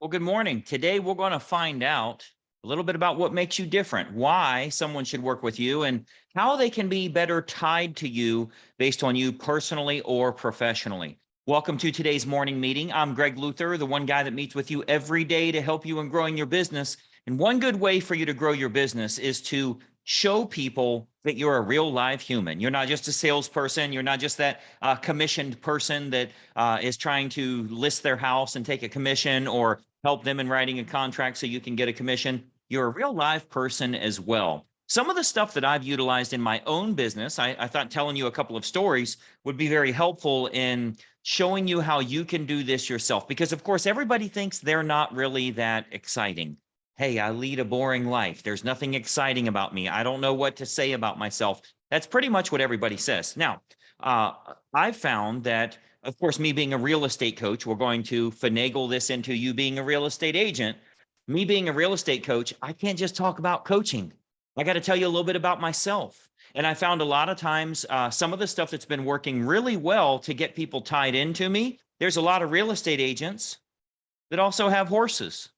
Well, good morning. Today, we're going to find out a little bit about what makes you different, why someone should work with you, and how they can be better tied to you based on you personally or professionally. Welcome to today's morning meeting. I'm Greg Luther, the one guy that meets with you every day to help you in growing your business. And one good way for you to grow your business is to show people that you're a real live human. You're not just a salesperson. You're not just that commissioned person that is trying to list their house and take a commission or help them in writing a contract so you can get a commission. You're a real live person as well. Some of the stuff that I've utilized in my own business, I thought telling you a couple of stories would be very helpful in showing you how you can do this yourself. Because, of course, everybody thinks they're not really that exciting. Hey, I lead a boring life. There's nothing exciting about me. I don't know what to say about myself. That's pretty much what everybody says. Now, I've found that, of course, me being a real estate coach, we're going to finagle this into you being a real estate agent. Me being a real estate coach, I can't just talk about coaching. I got to tell you a little bit about myself. And I found a lot of times some of the stuff that's been working really well to get people tied into me. There's a lot of real estate agents that also have horses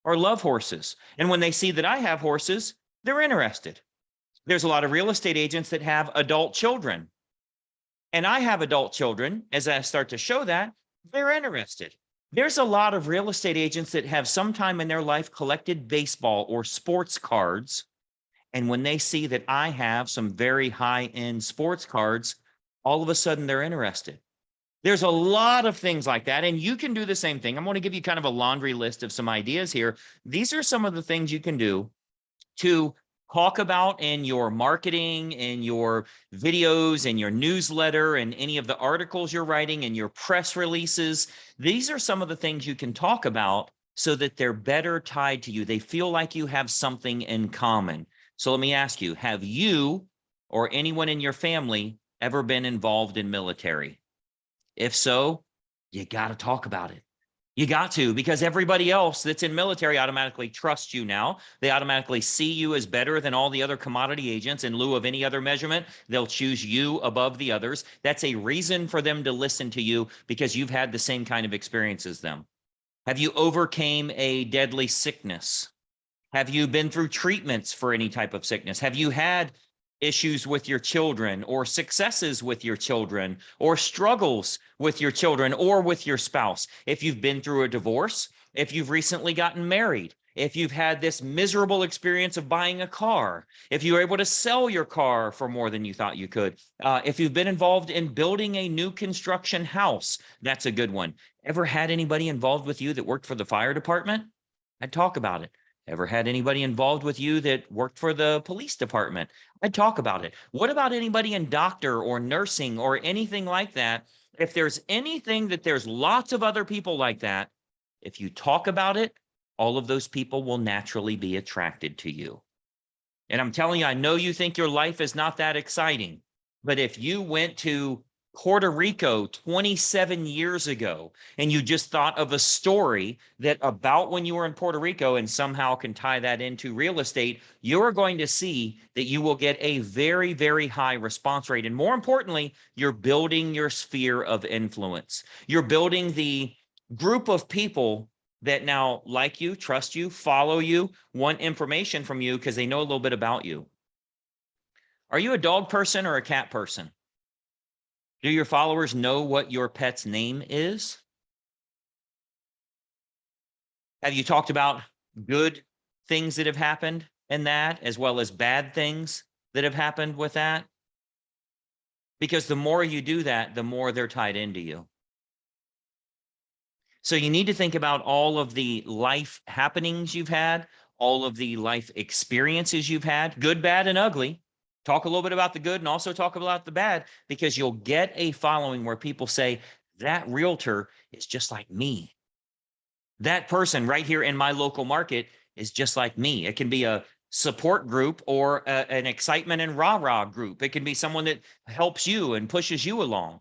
or love horses. And when they see that I have horses, they're interested. There's a lot of real estate agents that have adult children. And I have adult children. As I start to show that, they're interested. There's a lot of real estate agents that have sometime in their life collected baseball or sports cards. And when they see that I have some very high-end sports cards, all of a sudden they're interested. There's a lot of things like that, and you can do the same thing. I'm going to give you kind of a laundry list of some ideas here. These are some of the things you can do to talk about in your marketing, in your videos, in your newsletter, and any of the articles you're writing, and your press releases. These are some of the things you can talk about so that they're better tied to you. They feel like you have something in common. So let me ask you, have you or anyone in your family ever been involved in military? If so, you got to talk about it. You got to, because everybody else that's in military automatically trusts you now. They automatically see you as better than all the other commodity agents. In lieu of any other measurement, they'll choose you above the others. That's a reason for them to listen to you because you've had the same kind of experience as them. Have you overcame a deadly sickness? Have you been through treatments for any type of sickness? Have you had issues with your children or successes with your children or struggles with your children or with your spouse? If you've been through a divorce, if you've recently gotten married, if you've had this miserable experience of buying a car, if you were able to sell your car for more than you thought you could, if you've been involved in building a new construction house, that's a good one. Ever had anybody involved with you that worked for the fire department? I'd talk about it. Ever had anybody involved with you that worked for the police department? I'd talk about it. What about anybody in doctor or nursing or anything like that? If there's anything that there's lots of other people like that, if you talk about it, all of those people will naturally be attracted to you. And I'm telling you, I know you think your life is not that exciting, but if you went to Puerto Rico 27 years ago, and you just thought of a story that about when you were in Puerto Rico and somehow can tie that into real estate, you're going to see that you will get a very, very high response rate. And more importantly, you're building your sphere of influence. You're building the group of people that now like you, trust you, follow you, want information from you because they know a little bit about you. Are you a dog person or a cat person? Do your followers know what your pet's name is? Have you talked about good things that have happened in that, as well as bad things that have happened with that? Because the more you do that, the more they're tied into you. So you need to think about all of the life happenings you've had, all of the life experiences you've had, good, bad, and ugly. Talk a little bit about the good and also talk about the bad, because you'll get a following where people say, that realtor is just like me. That person right here in my local market is just like me. It can be a support group or an excitement and rah-rah group. It can be someone that helps you and pushes you along.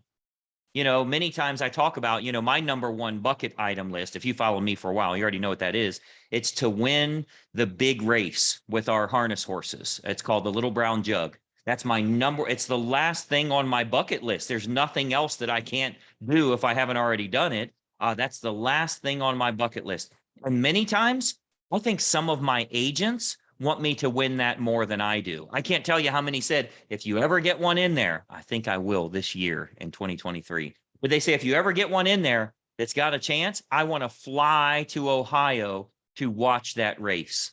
You know, many times I talk about, my number one bucket item list. If you follow me for a while, you already know what that is. It's to win the big race with our harness horses. It's called the Little Brown Jug. That's my number. It's the last thing on my bucket list. There's nothing else that I can't do if I haven't already done it. That's the last thing on my bucket list. And many times, I think some of my agents want me to win that more than I do. I can't tell you how many said, if you ever get one in there, I think I will this year in 2023. But they say, if you ever get one in there that's got a chance, I want to fly to Ohio to watch that race.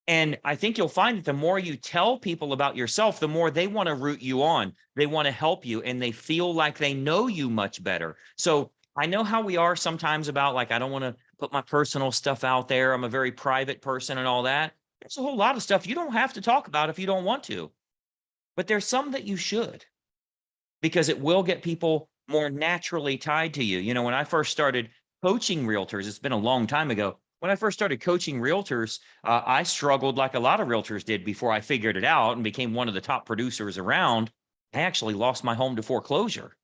And I think you'll find that the more you tell people about yourself, the more they want to root you on. They want to help you and they feel like they know you much better. So I know how we are sometimes about like, I don't want to put my personal stuff out there. I'm a very private person and all that. There's a whole lot of stuff you don't have to talk about if you don't want to, but there's some that you should, because it will get people more naturally tied to you. You know, when I first started coaching realtors, it's been a long time ago. When I first started coaching realtors, I struggled like a lot of realtors did before I figured it out and became one of the top producers around. I actually lost my home to foreclosure.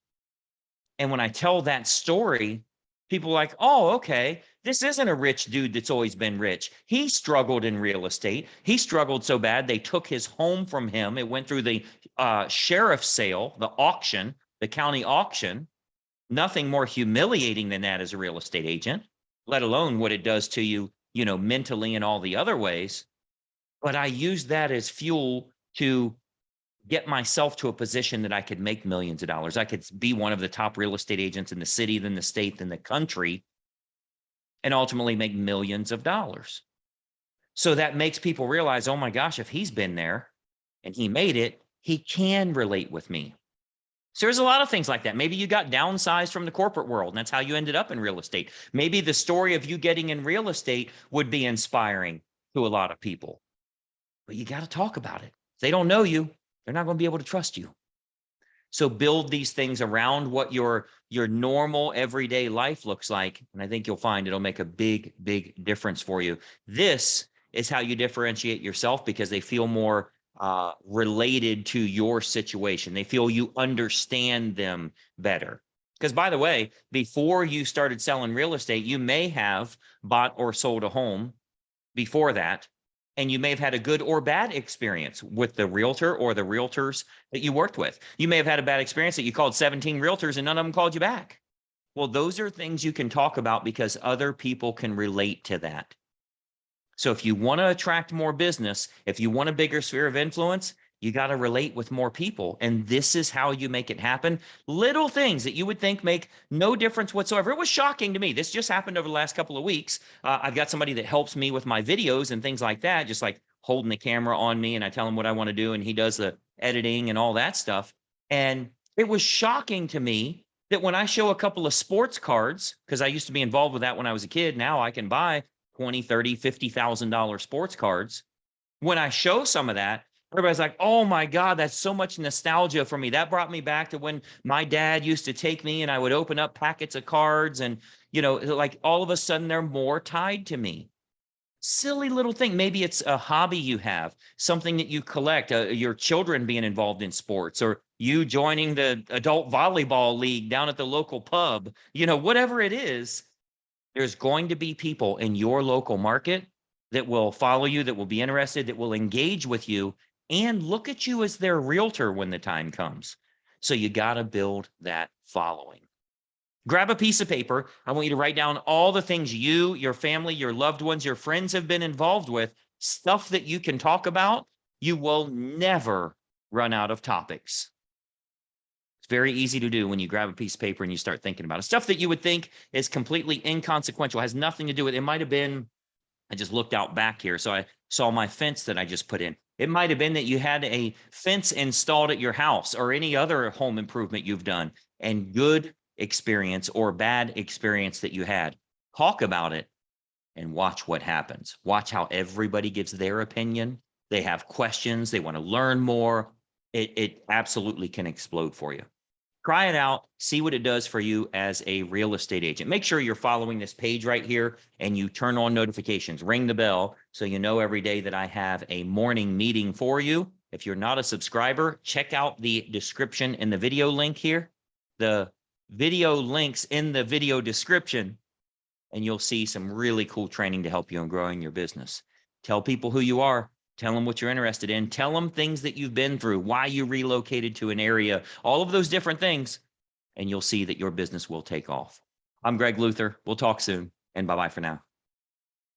And when I tell that story, people are like, oh, okay, this isn't a rich dude that's always been rich. He struggled in real estate. He struggled so bad, they took his home from him. It went through the sheriff's sale, the auction, the county auction. Nothing more humiliating than that as a real estate agent, let alone what it does to you, you know, mentally and all the other ways. But I used that as fuel to get myself to a position that I could make millions of dollars. I could be one of the top real estate agents in the city, then the state, then the country, and ultimately make millions of dollars. So that makes people realize, oh my gosh, if he's been there and he made it, he can relate with me. So there's a lot of things like that. Maybe you got downsized from the corporate world and that's how you ended up in real estate. Maybe the story of you getting in real estate would be inspiring to a lot of people, but you got to talk about it. If they don't know you, they're not going to be able to trust you. So build these things around what your normal everyday life looks like. And I think you'll find it'll make a big, big difference for you. This is how you differentiate yourself, because they feel more related to your situation. They feel you understand them better. Because by the way, before you started selling real estate, you may have bought or sold a home before that, and you may have had a good or bad experience with the realtor or the realtors that you worked with. You may have had a bad experience that you called 17 realtors and none of them called you back. Well, those are things you can talk about because other people can relate to that. So if you want to attract more business, if you want a bigger sphere of influence, you got to relate with more people. And this is how you make it happen. Little things that you would think make no difference whatsoever. It was shocking to me. This just happened over the last couple of weeks. I've got somebody that helps me with my videos and things like that, just like holding the camera on me and I tell him what I want to do and he does the editing and all that stuff. And it was shocking to me that when I show a couple of sports cards, because I used to be involved with that when I was a kid, now I can buy 20, 30, $50,000 sports cards. When I show some of that, everybody's like, oh my God, that's so much nostalgia for me. That brought me back to when my dad used to take me and I would open up packets of cards and, you know, like all of a sudden they're more tied to me. Silly little thing. Maybe it's a hobby you have, something that you collect, your children being involved in sports, or you joining the adult volleyball league down at the local pub, you know, whatever it is. There's going to be people in your local market that will follow you, that will be interested, that will engage with you and look at you as their realtor when the time comes. So you got to build that following. Grab a piece of paper. I want you to write down all the things you, your family, your loved ones, your friends have been involved with, stuff that you can talk about. You will never run out of topics. It's very easy to do when you grab a piece of paper and you start thinking about it. Stuff that you would think is completely inconsequential, has nothing to do with it. It might have been, I just looked out back here, so I saw my fence that I just put in. It might have been that you had a fence installed at your house or any other home improvement you've done, and good experience or bad experience that you had. Talk about it and watch what happens. Watch how everybody gives their opinion. They have questions. They want to learn more. It absolutely can explode for you. Try it out, see what it does for you as a real estate agent. Make sure you're following this page right here and you turn on notifications, ring the bell so you know every day that I have a morning meeting for you. If you're not a subscriber, check out the description in the video link here. The video links in the video description, and you'll see some really cool training to help you in growing your business. Tell people who you are. Tell them what you're interested in. Tell them things that you've been through, why you relocated to an area, all of those different things, and you'll see that your business will take off. I'm Greg Luther. We'll talk soon, and bye-bye for now.